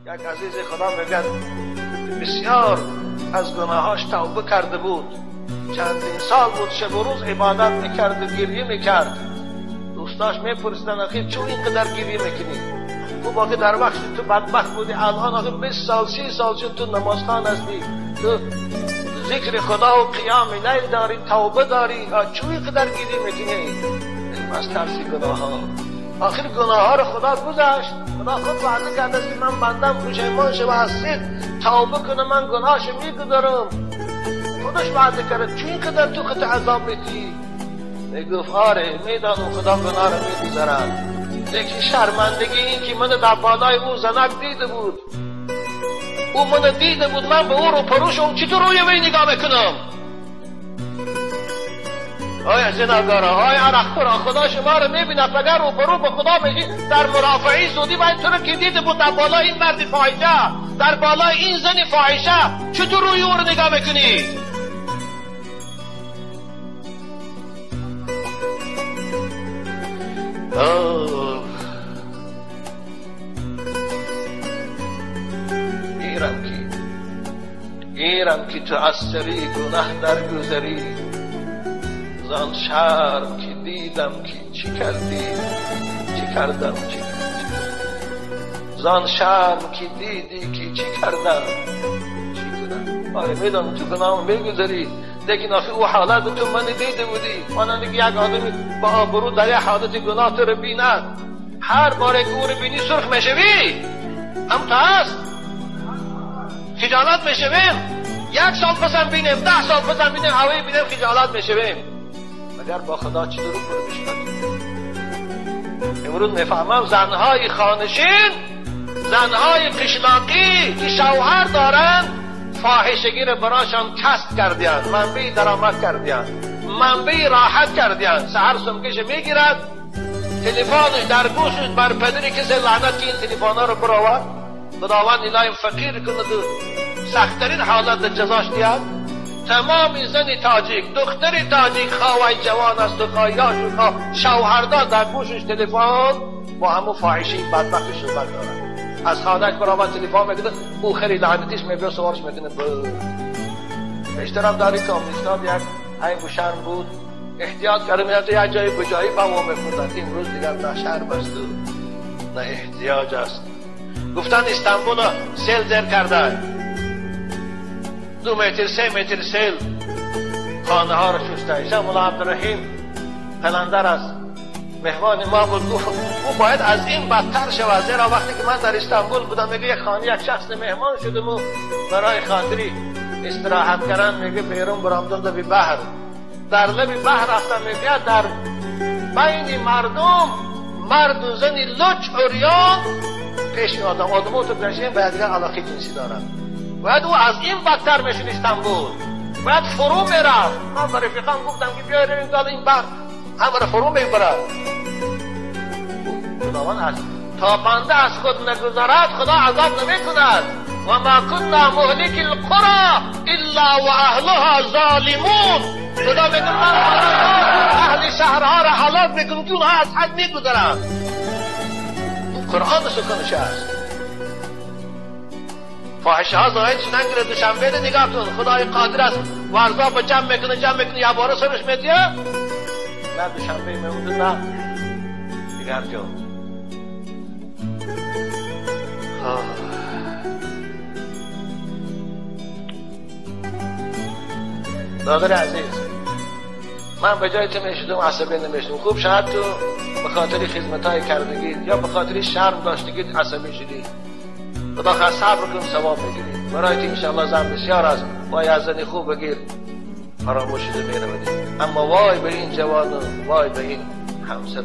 یک عزیز خدا میگن بسیار از گناهاش توبه کرده بود، چندین سال بود شب و روز عبادت میکرد و گریه میکرد. دوستاش میپرسیدن آخه چون اینقدر گریه میکنی؟ تو باقی در وقت تو بدبخت بودی، الان آخه 20 سال 30 سال شد تو نمازخوان هستی، تو ذکر خدا و قیام لیل داری، توبه داری، چون اینقدر گریه میکنی؟ از ترسی گناه ها. آخر گناه ها رو خدا گذاشت. خدا خود وعده کرده است که من بندم پشیمان شه و هستید توبه کنه من گناهش میگذارم. خودش وعده کرده. چون اینقدر تو خود عذاب میدی؟ میگفت آره میدانم خدا گناه رو میگذارد، لیکن شرمندگی این که من در بالای او زنک دیده بود، او من دیده بود، من به او رو پروشم، چطور روی وی نگاه میکنم؟ آیا زناگارا، آیا عرقخورا، خدا شما رو میبینه فگر رو برو به خدا میشی در مرافعی زودی باید تو رو که دیده بود در بالای این مرد فاحشه، در بالای این زن فاحشه، چطور روی او رو نگاه میکنی؟ گیرم که تو از سری گناه در گذری، زان شرم که دیدم که چی کردی، چی کردم، چی زان شرم که دیدی که چی کردم، چی کنم. آره میدونم تو گناهم میگذاری، لیکن آخه او حالت تو من دیده بودی. مانند که یک آدمی با آبرو در یک حالت گناه تو رو بیند، هر باره که او رو بینی سرخ میشوی. هم تا هست خجالت میشویم. 1 سال پسم بینیم، 10 سال پسم بینیم، هوایی بینیم خجالت میشویم. مگر با خدا چی درو کنه بشکن؟ امروز میفهمم زنهای خانشین، زنهای قشلاقی که شوهر دارن، فاحشگی رو براشان کسب کردیان، منبع درآمد کردیان، منبع راحت کردیان. سحر سمکش میگیرد، تلفنش در گوشش بر پدری کسی لعنت که این تلفن‌ها رو برآورد. خداوند الهی فقیر کنه و سخت‌ترین حالت جزاش دیاد. تمام زن تاجیک، دختر تاجیک خواهی جوان است و خواهیاشون شوهردار در گوشش تلفن با همون فاحشی بدبختی صحبت دارن. از خانه‌اش برآورد تلفن میگه او خیلی لعنتیش میبره سوارش میکنه. اشترام داری کامونیستان یک این بوشرم بود، احتیاط کرده میرفت یک جای بجایی با ما میفردن. این روز دیگر نه شرم است نه احتیاج است. گفتن استانبول سیل زیر کرده، 2 متر 3 متر سیل خانه ها رو شسته. ایشان مولا عبدالرحیم قلندر است، مهمان ما بود. گفت او باید از این بدتر شود، زیرا وقتی که من در استانبول بودم میگه یک خانه یک شخص مهمان شدم و برای خاطری استراحت کردن، میگه بیرون برآمدم به بحر، در لب بحر رفتم، میگه در بین مردم مرد و زنی لچ عریان پیش آدم تو پیشین باید دیگر علاقه جنسی دارن. باید او از این بدتر میشون استانبول، باید فرو میرفت. من به رفیقان گفتم که بیایی رویم داد این بحر همه رو فرو میبرد. خداوند از تا بنده از خود نگذرد خدا عذاب نمی کند. و ما كنا مهلك القرى الا و اهلها ظالمون. خدا میگه من اهل شهرها را هلاک میکنم که اونها از حد میگذرند. قرآن سکنش است. فاحشه ها زاید چی نگیره. دوشنبه ده نگاه کن، خدای قادر است ورزا با جمع میکنه یه باره سرش میدیه. نه دوشنبه میمونده نه دیگر جا. برادر عزیز، من به جای تو میشدم عصبی نمیشدم. خوب شاید تو به خاطر خدمتای کردگی یا به خاطر شرم داشتگی عصبی شدی. خدا خواهد صبر کن ثواب بگیری. برای تو انشاءالله زن بسیار است، وای از زنی خوب بگیر فراموش شده میرودی. اما وای به این جوان و وای به این همسر.